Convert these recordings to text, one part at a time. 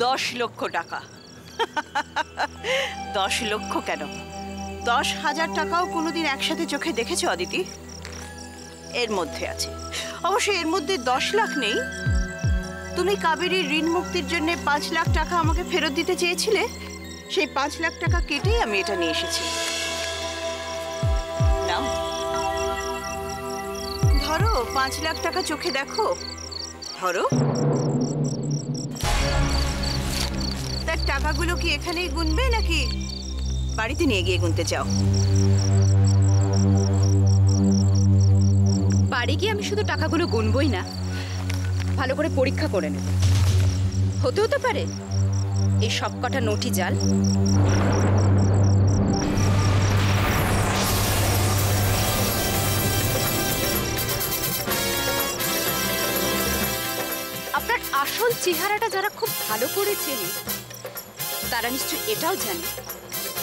10 লক্ষ টাকা। 10 লক্ষ কেন, 10,000 টাকাও কোনোদিন একসাথে চোখে দেখেছো অদিতি? এর মধ্যে আছে, অবশ্য এর মধ্যে 10 লাখ নেই। তুমি কাবেরীর ঋণ মুক্তির জন্য 5 লাখ টাকা আমাকে ফেরত দিতে চেয়েছিলে, সেই 5 লাখ টাকা কেটেই আমি এটা নিয়ে এসেছি। নাও ধরো, 5 লাখ টাকা চোখে দেখো, ধরো। তার টাকাগুলো কি এখানেই গুনবে নাকি বাড়িতে নিয়ে গিয়ে গুনতে চাও? বাড়ি গিয়ে আমি শুধু টাকাগুলো গুনবই না, ভালো করে পরীক্ষা করে নেব। হতে পারে এই সব কটা নোটই জাল। আপনার আসল চেহারাটা যারা খুব ভালো করে চেনে তারা নিশ্চয়ই এটাও জানে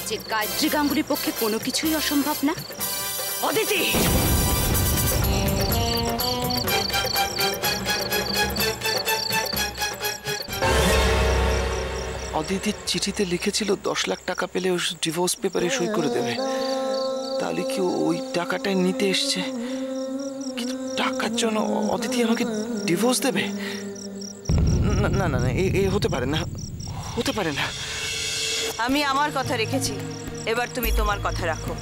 যে গায়ত্রী গাঙ্গুলির পক্ষে কোনো কিছুই অসম্ভব না। অদিতি, অদিতির চিঠিতে লিখেছিল 10 লাখ টাকা পেলে ও ডিভোর্স পেপারে সই করে দেবে। তাহলে কি ওই টাকাটাই নিতে এসছে? কিন্তু টাকার জন্য অদিতি আমাকে ডিভোর্স দেবে? না না না, এ হতে পারে না, হতে পারে না। আমি আমার কথা রেখেছি, এবার তুমি তোমার কথা রাখো।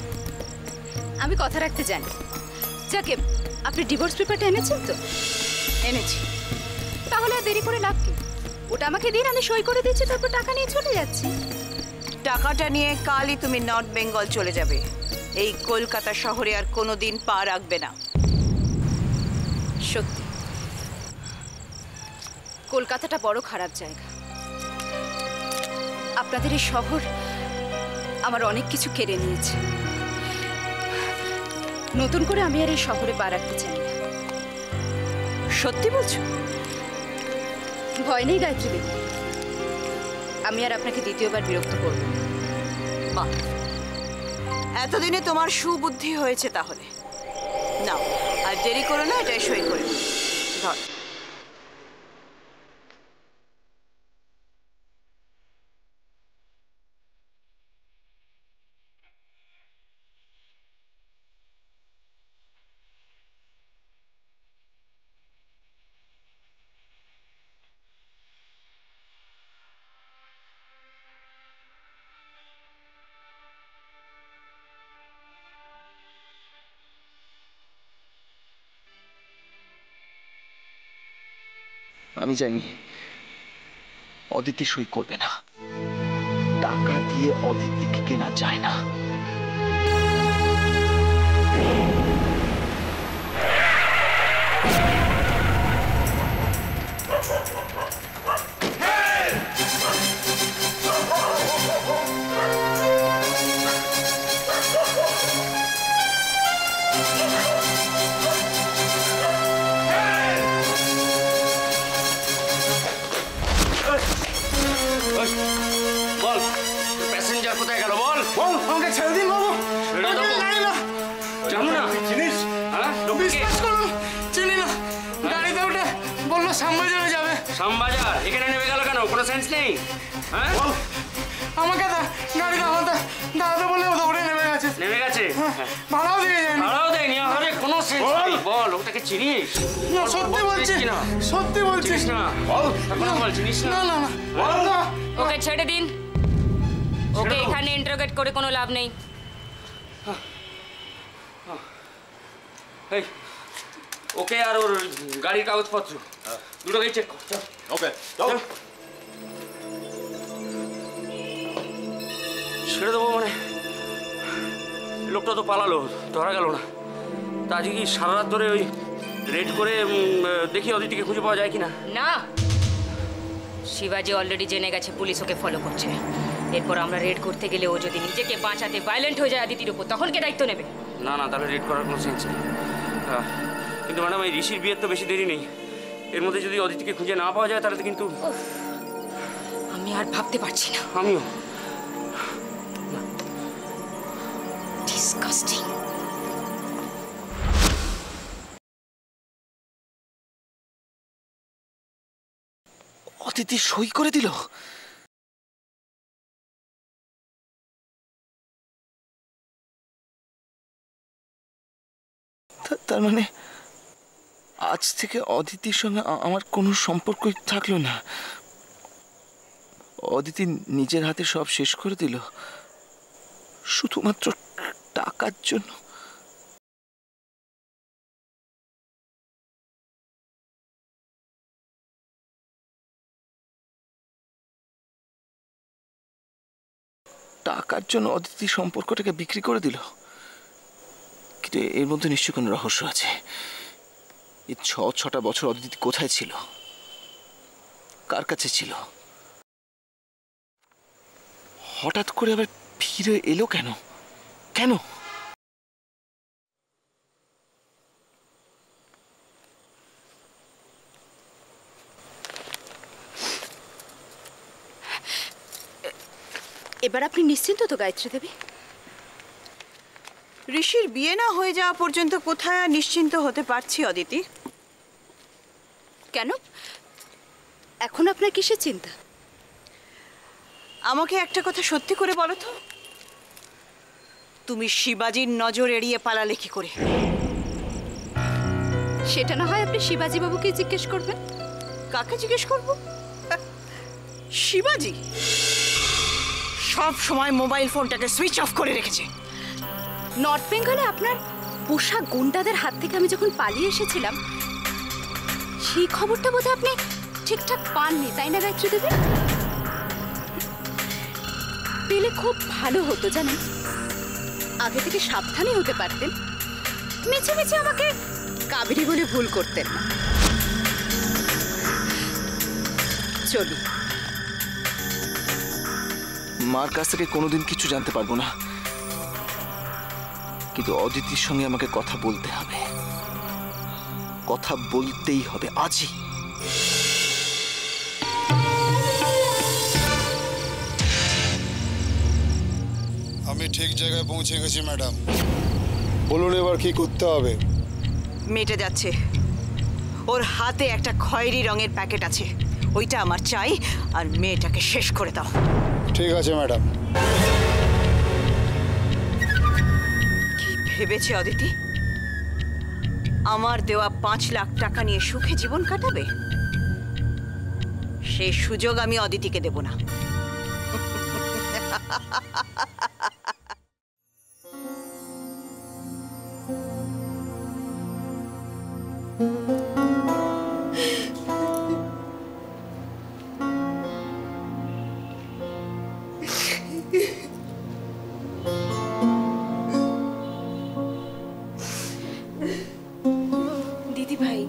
আমি কথা রাখতে জানি। যাকে আপনি ডিভোর্স পেপারটা এনেছেন তো? এনেছি। তাহলে আর দেরি করে লাভ কি? ওটা আমাকে দিন, আমি সই করে দিচ্ছি, তারপর টাকা নিয়ে চলে যাচ্ছি। টাকাটা নিয়ে কালই তুমি নর্থ বেঙ্গল চলে যাবে। এই কলকাতা শহরে আর কোনোদিন পা রাখবে না। সত্যি কলকাতাটা বড় খারাপ জায়গা। আপনাদের এই শহর আমার অনেক কিছু কেড়ে নিয়েছে। নতুন করে আমি আর এই শহরে পা রাখতে চাই না। সত্যি বলছো? ভয় নেই গায়ত্রী দেবী, আমি আর আপনাকে দ্বিতীয়বার বিরক্ত করব না। মা, এতদিনে তোমার সুবুদ্ধি হয়েছে তাহলে। নাও, আর দেরি করো না, এটাই সই করে ধর। আমি জানি অদিতি সই করবে না। টাকা দিয়ে অদিতিকে কেনা যায় না। বল, প্যাসেঞ্জার কোথায় গেল? বল বল, আমাকে ছেড়ে দিন বাবু। জানো না জিনিস বিশ্বাস করুন, চিনি না। গাড়িতে উঠে বললো শ্যামবাজারে যাবে। শ্যামবাজার এখানে নেমে গেল কেন? কোনো সেন্স নেই? হ্যাঁ, আমাকে গাড়িতে আমাদের দাঁড়াতে বলে ও দৌড়ে নেমে গেছে। নেমে গেছে? ভাড়াও দিয়ে যায়নি। ভাড়াও দেয়নি? আরে কোনো সেন্স নেই। বল, ওটাকে চিনিস? না, সত্যি বলছি না, সত্যি বলছি না। বল, বল, চিনিস না? না না বল। না। ওকে ছেড়ে দিন, ওকে এখানে ইন্টারোগেট করে কোনো লাভ নেই। এই, ওকে আর ওর গাড়ির কাগজপত্র দুটোকেই চেক কর। ওকে চল। ছেড়ে দেবো মানে? লোকটা তো পালালো, ধরা গেল না। তা আজকে কি সারা রাত ধরে ওই রেড করে দেখি অদিতিকে খুঁজে পাওয়া যায় কিনা? না, শিবাজি অলরেডি জেনে গেছে পুলিশ ওকে ফলো করছে। এরপর আমরা রেড করতে গেলে ও যদি নিজেকে বাঁচাতে ভায়োলেন্ট হয়ে যায় আদিতির উপর, তখন কে দায়িত্ব নেবে? না না, তাহলে রেড করার কোনো সেন্স নেই। কিন্তু ম্যাডাম, এই ঋষির বিয়ের তো বেশি দেরি নেই। এর মধ্যে যদি অদিতিকে খুঁজে না পাওয়া যায় তাহলে তো কিন্তু আমি আর ভাবতে পারছি না। আমিও। ডিসকাস্টিং। অদিতি সই করে দিল। তার মানে আজ থেকে অদিতির সঙ্গে আমার কোনো সম্পর্কই থাকলো না। অদিতি নিজের হাতে সব শেষ করে দিল শুধুমাত্র টাকার জন্য। টাকার জন্য অদিতি সম্পর্কটাকে বিক্রি করে দিল। কিন্তু এর মধ্যে নিশ্চয়ই কোনো রহস্য আছে। এই 6টা বছর অদিতি কোথায় ছিল, কার কাছে ছিল, হঠাৎ করে আবার ফিরে এলো কেন? কেন? এবার আপনি নিশ্চিন্ত তো গায়ত্রী দেবী? ঋষির বিয়ে না হয়ে যাওয়া পর্যন্ত কোথায় আর নিশ্চিন্ত হতে পারছি অদিতি? কেন, এখন আপনার কিসের চিন্তা? আমাকে একটা কথা সত্যি করে বলো তো, তুমি শিবাজির নজর এড়িয়ে পালালে কি করে? সেটা না হয় আপনি শিবাজি বাবুকে জিজ্ঞেস করবেন। কাকে জিজ্ঞেস করব? শিবাজি সব সময় মোবাইল ফোনটাকে সুইচ অফ করে রেখেছে। নর্থ বেঙ্গলে আপনার পোষা গুন্ডাদের হাত থেকে আমি যখন পালিয়ে এসেছিলাম, সেই খবরটা বোধহয় আপনি ঠিকঠাক পাননি, তাই না গায়ত্রী দেবী? পেলে খুব ভালো হতো জানেন, আগে থেকে সাবধানে হতে পারতেন, মিছে মিছে আমাকে কাবেরী বলে ভুল করতেন না। চলুন। মার কাছ থেকে কোনোদিন কিছু জানতে পারবো না, কিন্তু অদিতির সঙ্গে আমাকে কথা বলতে হবে, কথা বলতেই হবে আজই। আমি ঠিক জায়গায় পৌঁছে গেছি ম্যাডাম, বলুন এবার কি করতে হবে? মেয়েটা যাচ্ছে, ওর হাতে একটা খয়েরি রঙের প্যাকেট আছে, ওইটা আমার চাই, আর মেয়েটাকে শেষ করে দাও। ঠিক আছে ম্যাডাম। কি ভেবেছে অদিতি আমার দেওয়া 5 লাখ টাকা নিয়ে সুখে জীবন কাটাবে? সেই সুযোগ আমি অদিতিকে দেব না। দিদি ভাই,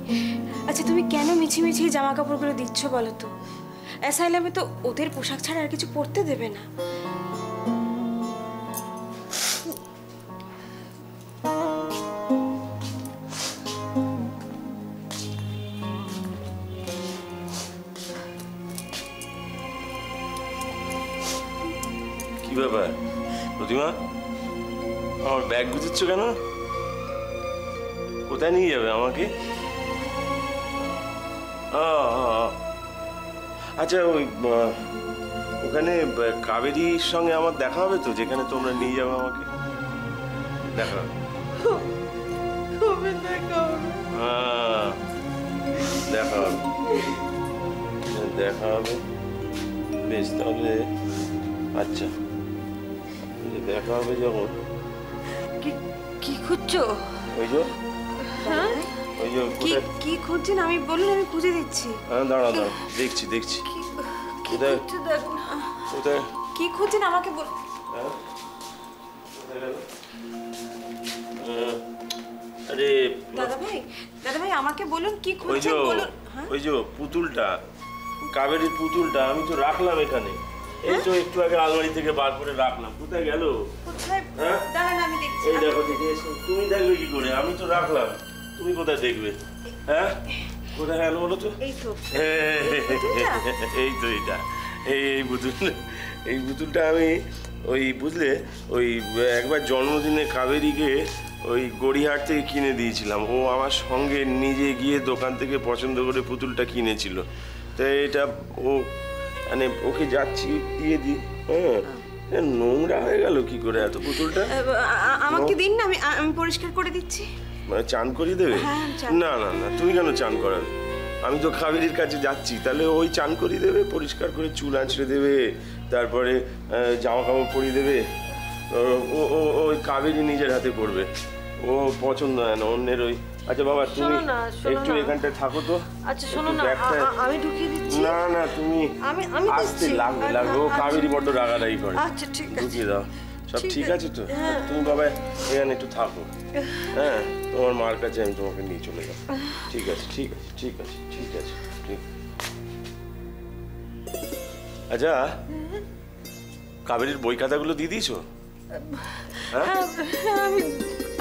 আচ্ছা তুমি কেন মিছিমিছি জামা কাপড়গুলো দিচ্ছ বলো তো? অ্যাসাইলামে তো ওদের পোশাক ছাড়া আর কিছু পরতে দেবে না। কি ব্যাপার প্রতিমা, আমার ব্যাগ গুছাচ্ছ কেন? কোথায় নিয়ে যাবে আমাকে? আচ্ছা, ওই ওখানে কাবেরীর সঙ্গে আমার দেখা হবে তো, যেখানে তোমরা নিয়ে যাবে আমাকে? দেখা হবে? হ্যাঁ, দেখা হবে, দেখা হবে। বেশ, তাহলে আচ্ছা, দেখা হবে যখন। কি খুঁজছো? ওই যে, হ্যাঁ, ওই যে কি খুঁজছেন আমি বলুন, আমি খুঁজে দিচ্ছি। হ্যাঁ, দাঁড়াও দাঁড়াও, দেখছি দেখছি। কোথায় কোথায় কি খুঁজছেন আমাকে বল। আরে দাদা ভাই আমাকে বলুন কি খুঁজছেন বলুন। ওই যে পুতুলটা, কাবেরীর পুতুলটা আমি তো রাখলাম এখানে, এই তো একটু আগে আলমারি থেকে বার করে রাখলাম। কোথায় গেল? হ্যাঁ, দাঁড়ান আমি দেখছি। এই দেখো, দেখে এসো। তুমি দেখবে কি করে? আমি তো রাখলাম, তুমি কোথায় দেখবে? হ্যাঁ, কোথায় গেল বলো তো? এই তো এই তো এটা, এই পুতুল, এই পুতুলটা আমি ওই বুঝলে ওই একবার জন্মদিনে কাবেরীকে ওই গড়িয়াহাট থেকে কিনে দিয়েছিলাম। ও আমার সঙ্গে নিজে গিয়ে দোকান থেকে পছন্দ করে পুতুলটা কিনেছিল। তো এটা ও মানে ওকে যাচ্ছি দিয়ে দিই। হ্যাঁ, নোংরা হয়ে গেল কি করে এত পুতুলটা? আমাকে দিন না, আমি পরিষ্কার করে দিচ্ছি। মানে চান করিয়ে দেবে? না না না, তুমি কেন চান করাবে? আমি তো কাবেরীর কাছে যাচ্ছি, তাহলে ওই চান করিয়ে দেবে, পরিষ্কার করে চুল আঁচড়ে দেবে, তারপরে জামা কাপড় পরিয়ে দেবে। ওই কাবেরী নিজের হাতে করবে, ও পছন্দ হয় না অন্যের ওই। আচ্ছা বাবা, তুমি একটু এখানটায় থাকো তো। আচ্ছা শোনো না, আমি ঢুকিয়ে দিচ্ছি। না না, তুমি আসতে লাগবে, ও কাবেরী বড্ড রাগারাগি করে। আচ্ছা ঠিক আছে, ঢুকিয়ে দাও। সব ঠিক আছে তো? তুমি বাবা এখানে একটু থাকো। হ্যাঁ, তোমার মার কাছে আমি তোমাকে নিয়ে চলে যাবো। ঠিক আছে ঠিক আছে ঠিক আছে ঠিক আছে ঠিক। আচ্ছা, কাবেরীর বই খাতাগুলো দিয়ে দিয়েছো?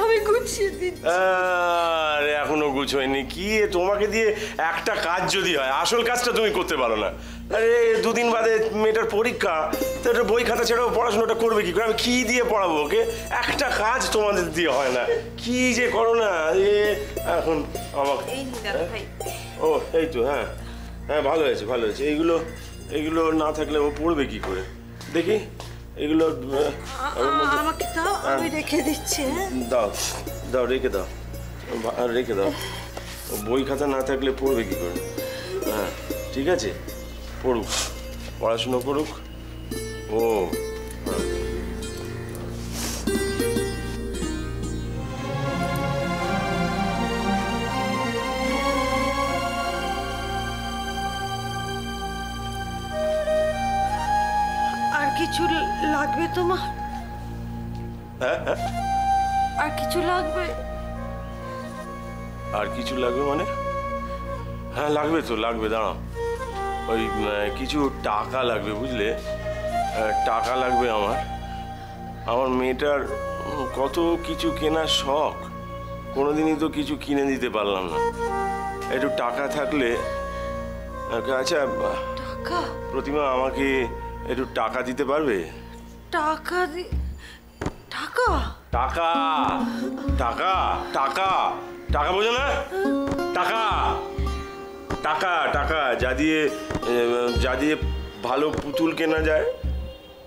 আমি গুছিয়ে দিচ্ছি। আরে এখনো গুছোয়নি কি? তোমাকে দিয়ে একটা কাজ যদি হয়, আসল কাজটা তুমি করতে পারো না। আরে দুদিন বাদে মেয়েটার পরীক্ষা, তো একটা বই খাতা ছেড়েও পড়াশোনাটা করবে কি করে? আমি কি দিয়ে পড়াবো ওকে? একটা কাজ তোমাদের দিয়ে হয় না, কি যে করো না এখন আমাকে। ও এই তো, হ্যাঁ হ্যাঁ, ভালো হয়েছে ভালো হয়েছে। এইগুলো না থাকলে ও পড়বে কি করে? দেখি এগুলো আমাকে দাও, আমি রেখে দিচ্ছি। দাও দাও, রেখে দাও, রেখে দাও। বই খাতা না থাকলে পড়বে কি করে? হ্যাঁ ঠিক আছে, পড়ুক, পড়াশুনো করুক ও। আর কিছু লাগবে তোমার? হ্যাঁ হ্যাঁ, আর কিছু লাগবে? আর কিছু লাগবে মানে? হ্যাঁ লাগবে তো, লাগবে। দাঁড়াও, ওই কিছু টাকা লাগবে, বুঝলে? টাকা লাগবে আমার মেয়েটার কত কিছু কেনার শখ, কোনোদিনই তো কিছু কিনে দিতে পারলাম না। একটু টাকা থাকলে। আচ্ছা টাকা? প্রতিমা, আমাকে একটু টাকা দিতে পারবে? টাকা? টাকা? টাকা টাকা টাকা টাকা বোঝো না? টাকা টাকা টাকা, যা দিয়ে ভালো পুতুল কেনা যায়,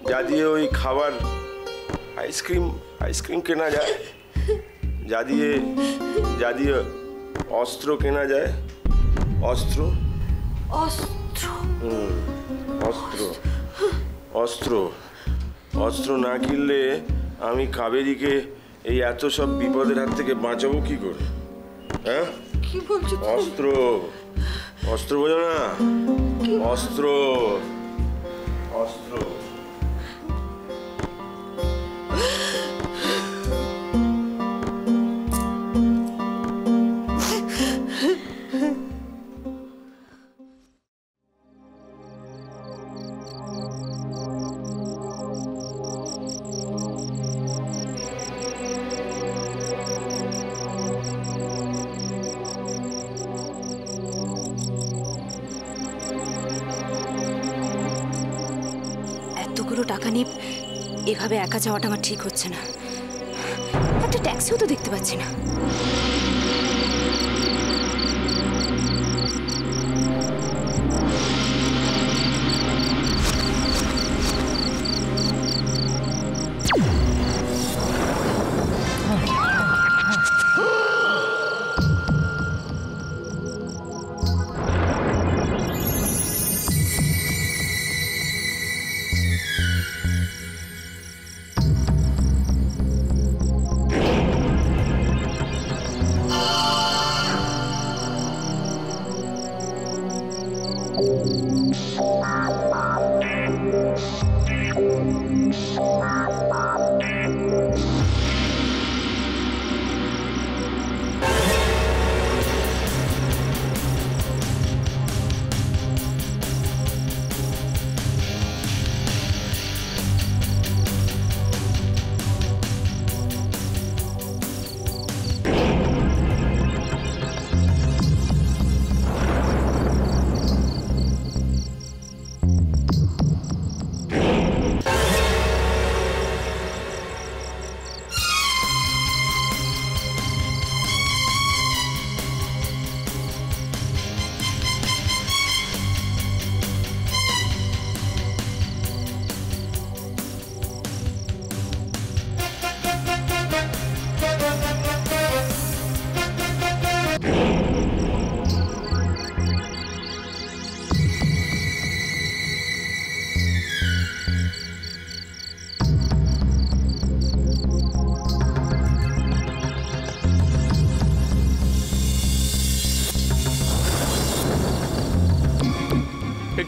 যা দিয়ে ওই খাবার আইসক্রিম কেনা যায়, যা দিয়ে অস্ত্র কেনা যায়। অস্ত্র অস্ত্র অস্ত্র না কিনলে আমি কাবেরীকে এই এত সব বিপদের হাত থেকে বাঁচাবো কি করে? হ্যাঁ, কি বলছো? অস্ত্র বোঝো না? অস্ত্র। টাকা নিয়ে এভাবে একা যাওয়াটা আমার ঠিক হচ্ছে না। একটা ট্যাক্সিও তো দেখতে পাচ্ছি না।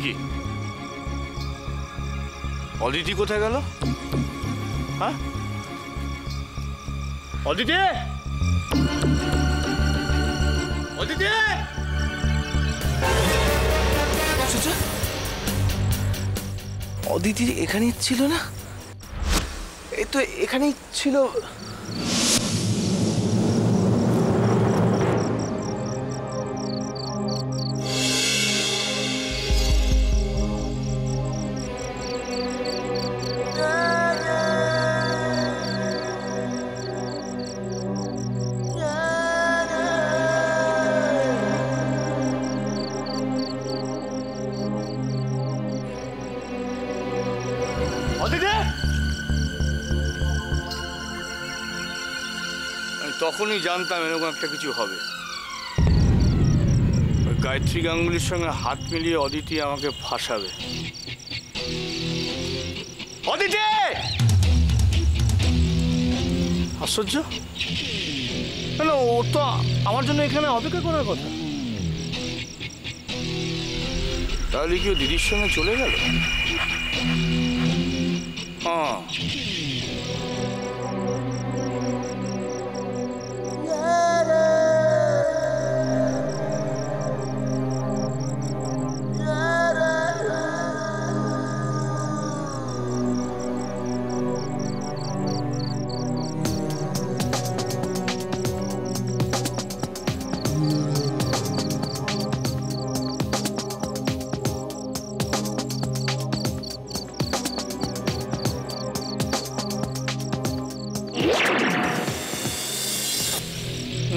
কি অদিতি কোথায় গেল? হ্যাঁ, অদিতি, অদিতি! অদিতি এখানেই ছিল না? এই তো এখানেই ছিল। তখনই জানতাম এরকম একটা কিছু হবে। ওই গায়ত্রী গাঙ্গুলির সঙ্গে হাত মিলিয়ে অদিতি আমাকে ফাঁসাবে। অদিতি! আশ্চর্য, না ও তো আমার জন্য এখানে অপেক্ষা করার কথা। তাহলে কি ও দিদির সঙ্গে চলে গেল? হ্যাঁ,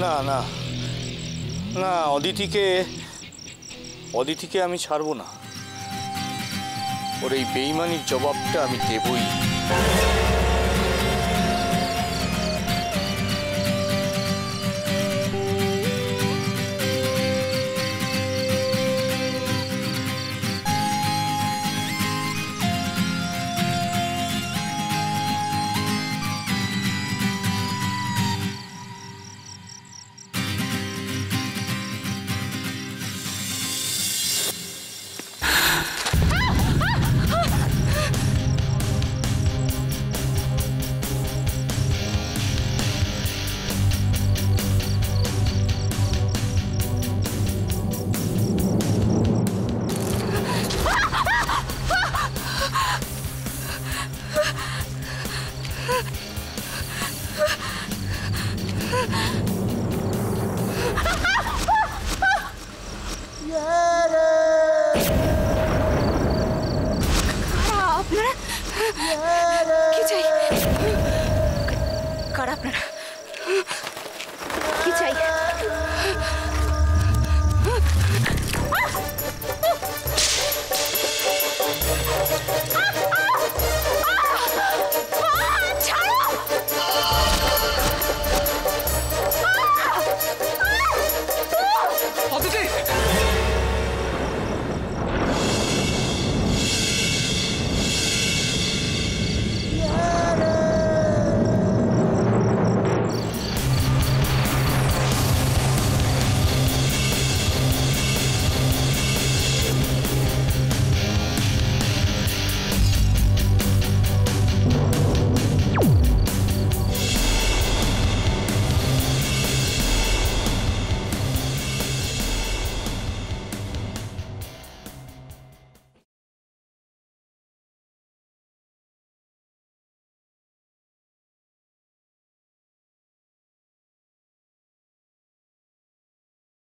না না না, অদিতিকে আমি ছাড়বো না। ওর এই বেইমানির জবাবটা আমি দেবই। আপনারা কি চাই? কারা আপনারা?